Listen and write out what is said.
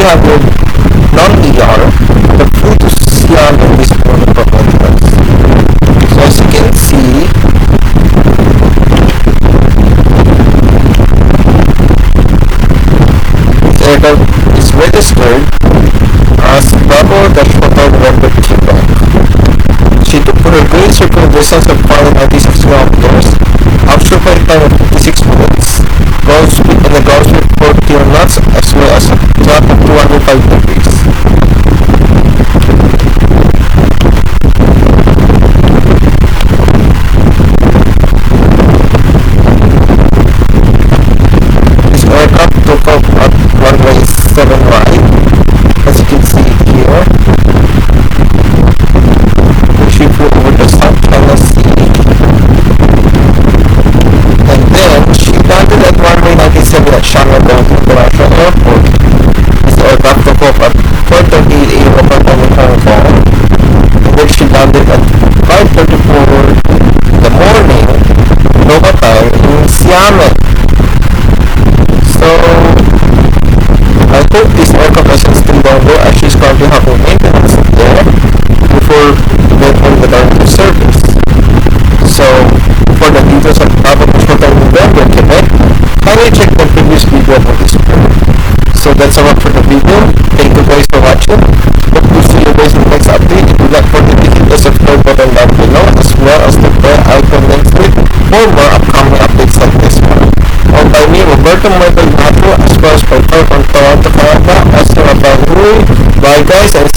have your non-ER, the flew to Xiamen this morning for maintenance. So as you can see, this aircraft is registered as Bravo Hotel November Quebec. She took for her green circle distance of 496 kilometers, offshore flight time of 56 minutes, ground speed and the ground speed 40 knots, as well as a drop of 205 degrees. This aircraft took off at runway 7 right, as you can see here. She flew over the South China Sea, and then she landed at runway 97 at Xiamen International Airport. This aircraft took off at 4:38 a.m. local time in Hong Kong, and then she landed at 5:34 in the morning local time in Xiamen. So I hope this aircraft doesn't stay longer, as she's currently having maintenance there before from the current service. So, for the details of Bravo Hotel November Quebec, kindly check the previous video for this one. So that's all for the video. Thank you guys for watching. Hope to see you guys in the next update. Do not forget to hit the subscribe button down below, as well as the bell icon next to it for more upcoming updates like this one. Owned by me, Roberto Michael Nato, as well as by from Toronto, Canada, Bye guys, and